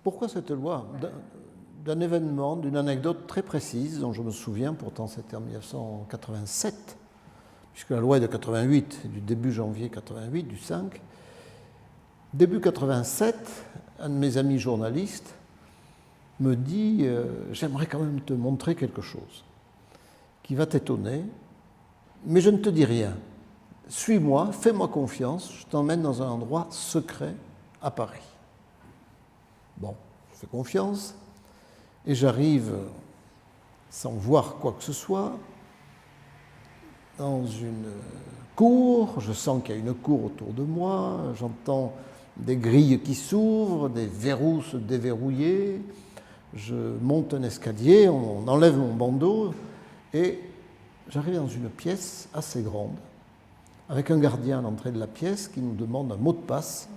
Pourquoi cette loi? D'un événement, d'une anecdote très précise dont je me souviens, pourtant c'était en 1987, puisque la loi est de 88, du début janvier 88, du 5. Début 87, un de mes amis journalistes me dit j'aimerais quand même te montrer quelque chose qui va t'étonner, mais je ne te dis rien. Suis-moi, fais-moi confiance, je t'emmène dans un endroit secret à Paris. Bon, je fais confiance et j'arrive sans voir quoi que ce soit dans une cour. Je sens qu'il y a une cour autour de moi, j'entends des grilles qui s'ouvrent, des verrous se déverrouiller. Je monte un escalier, on enlève mon bandeau et j'arrive dans une pièce assez grande avec un gardien à l'entrée de la pièce qui nous demande un mot de passe.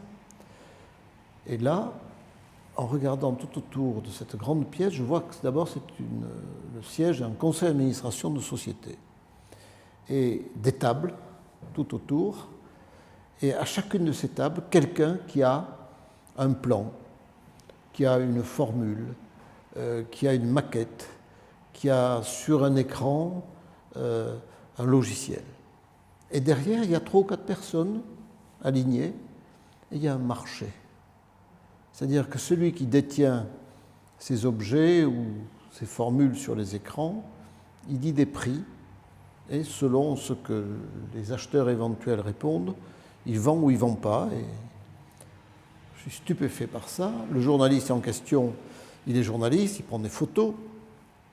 Et là, en regardant tout autour de cette grande pièce, je vois que d'abord c'est le siège d'un conseil d'administration de société. Et des tables tout autour. Et à chacune de ces tables, quelqu'un qui a un plan, qui a une formule, qui a une maquette, qui a sur un écran un logiciel. Et derrière, il y a 3 ou 4 personnes alignées et il y a un marché. C'est-à-dire que celui qui détient ces objets ou ces formules sur les écrans, il dit des prix et selon ce que les acheteurs éventuels répondent, il vend ou il ne vend pas. Et je suis stupéfait par ça. Le journaliste en question, il est journaliste, il prend des photos,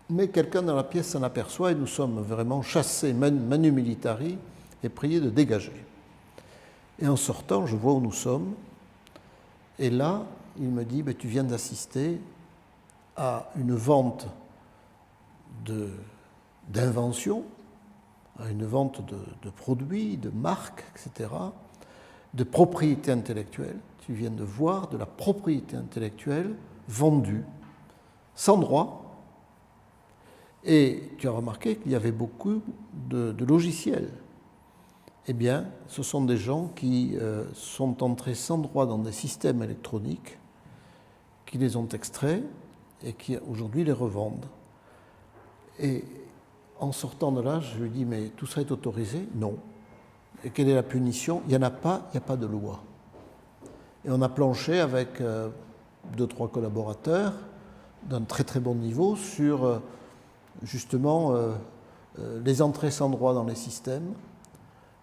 mais quelqu'un dans la pièce s'en aperçoit et nous sommes vraiment chassés manu militari et priés de dégager. Et en sortant, je vois où nous sommes. Et là, il me dit, tu viens d'assister à une vente d'inventions, à une vente de produits, de marques, etc., de propriété intellectuelle. Tu viens de voir de la propriété intellectuelle vendue, sans droit. Et tu as remarqué qu'il y avait beaucoup de logiciels. Eh bien, ce sont des gens qui sont entrés sans droit dans des systèmes électroniques, qui les ont extraits et qui aujourd'hui les revendent. Et en sortant de là, je lui dis, mais tout ça est autorisé? Non. Et quelle est la punition? Il n'y en a pas, il n'y a pas de loi. Et on a planché avec 2-3 collaborateurs d'un très très bon niveau sur justement les entrées sans droit dans les systèmes,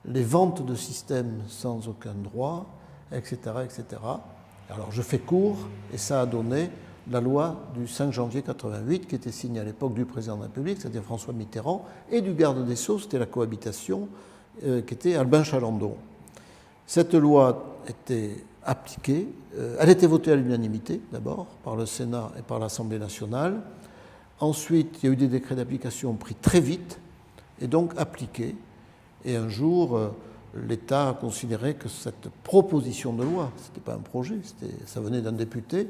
les ventes de systèmes sans aucun droit, etc., etc. Alors je fais court et ça a donné la loi du 5 janvier 88 qui était signée à l'époque du président de la République, c'est-à-dire François Mitterrand, et du garde des Sceaux, c'était la cohabitation, qui était Albin Chalandon. Cette loi était appliquée, elle était votée à l'unanimité d'abord par le Sénat et par l'Assemblée nationale. Ensuite, il y a eu des décrets d'application pris très vite et donc appliqués. Et un jour, l'État a considéré que cette proposition de loi, ce n'était pas un projet, ça venait d'un député,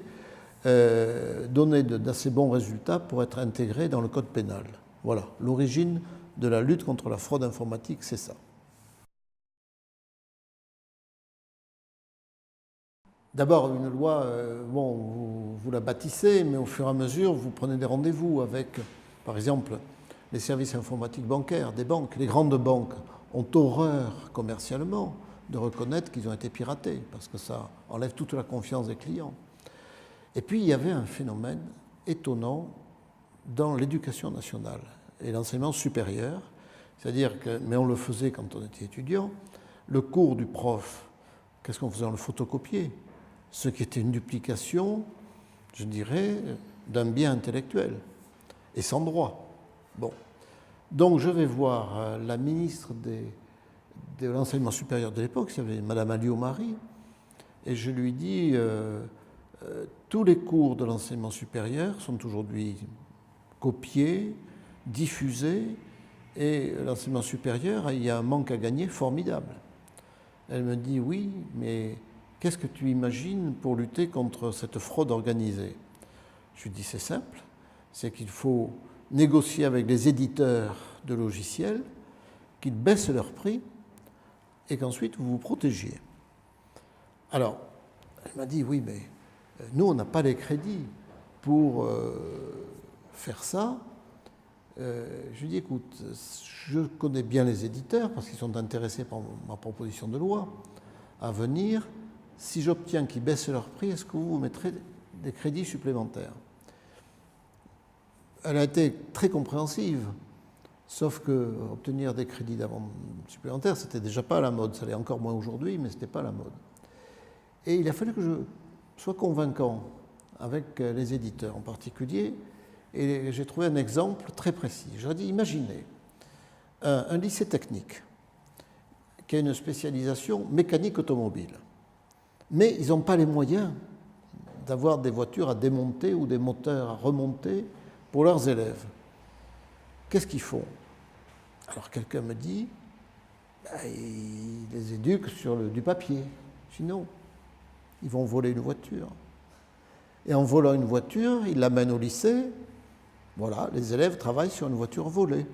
donnait d'assez bons résultats pour être intégrée dans le code pénal. Voilà, l'origine de la lutte contre la fraude informatique, c'est ça. D'abord, une loi, vous la bâtissez, mais au fur et à mesure, vous prenez des rendez-vous avec, par exemple, les services informatiques bancaires des banques. Les grandes banques ont horreur commercialement de reconnaître qu'ils ont été piratés, parce que ça enlève toute la confiance des clients. Et puis, il y avait un phénomène étonnant dans l'éducation nationale et l'enseignement supérieur, c'est-à-dire que, mais on le faisait quand on était étudiant, le cours du prof, qu'est-ce qu'on faisait? On le photocopiait, ce qui était une duplication, je dirais, d'un bien intellectuel, et sans droit. Bon. Donc je vais voir la ministre de l'enseignement supérieur de l'époque, qui s'appelait Madame Alliot-Marie, et je lui dis tous les cours de l'enseignement supérieur sont aujourd'hui copiés, diffusés, et l'enseignement supérieur, il y a un manque à gagner formidable. Elle me dit oui, mais qu'est-ce que tu imagines pour lutter contre cette fraude organisée? Je lui dis c'est simple, c'est qu'il faut négocier avec les éditeurs de logiciels, qu'ils baissent leurs prix et qu'ensuite vous vous protégiez. Alors, elle m'a dit oui, mais Nous, on n'a pas les crédits pour faire ça. Je lui dis, écoute, je connais bien les éditeurs parce qu'ils sont intéressés par ma proposition de loi à venir. Si j'obtiens qu'ils baissent leur prix, est-ce que vous mettrez des crédits supplémentaires? Elle a été très compréhensive, sauf que obtenir des crédits supplémentaires, c'était déjà pas à la mode. Ça l'est encore moins aujourd'hui, mais c'était pas à la mode. Et il a fallu que je sois convaincant avec les éditeurs en particulier. Et j'ai trouvé un exemple très précis. J'aurais dit, imaginez un lycée technique qui a une spécialisation mécanique automobile, mais ils n'ont pas les moyens d'avoir des voitures à démonter ou des moteurs à remonter pour leurs élèves. Qu'est-ce qu'ils font? Alors quelqu'un me dit, ils les éduquent sur du papier. Sinon, ils vont voler une voiture. Et en volant une voiture, ils l'amènent au lycée. Voilà, les élèves travaillent sur une voiture volée.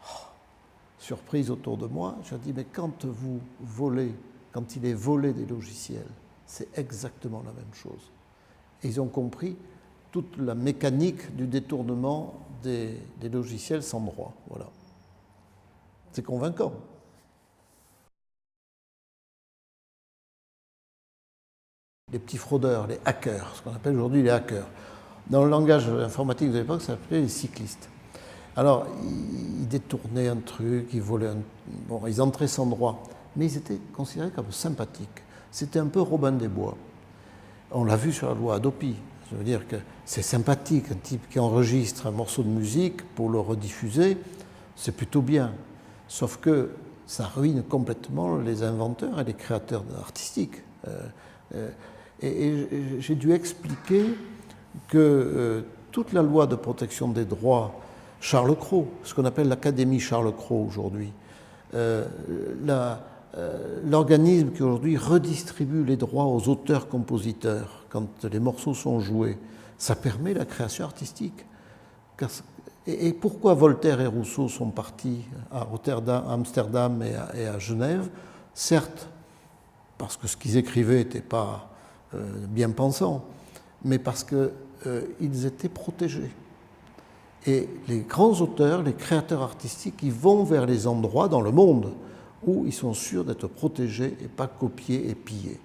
Oh, surprise autour de moi, je dis, mais quand vous volez, quand il est volé des logiciels, c'est exactement la même chose. Et ils ont compris toute la mécanique du détournement des logiciels sans droit. Voilà. C'est convaincant. Les petits fraudeurs, les hackers, ce qu'on appelle aujourd'hui les hackers. Dans le langage informatique de l'époque, ça s'appelait les cyclistes. Alors, ils détournaient un truc, ils volaient bon, ils entraient sans droit, mais ils étaient considérés comme sympathiques. C'était un peu Robin des Bois. On l'a vu sur la loi Hadopi. Ça veut dire que c'est sympathique, un type qui enregistre un morceau de musique pour le rediffuser, c'est plutôt bien. Sauf que ça ruine complètement les inventeurs et les créateurs artistiques. Et j'ai dû expliquer que toute la loi de protection des droits, Charles Cros, ce qu'on appelle l'Académie Charles Cros aujourd'hui, l'organisme qui aujourd'hui redistribue les droits aux auteurs-compositeurs quand les morceaux sont joués, ça permet la création artistique. Et pourquoi Voltaire et Rousseau sont partis à Amsterdam et à Genève? Certes, parce que ce qu'ils écrivaient n'était pas bien pensant, mais parce qu'ils étaient protégés. Et les grands auteurs, les créateurs artistiques, ils vont vers les endroits dans le monde où ils sont sûrs d'être protégés et pas copiés et pillés.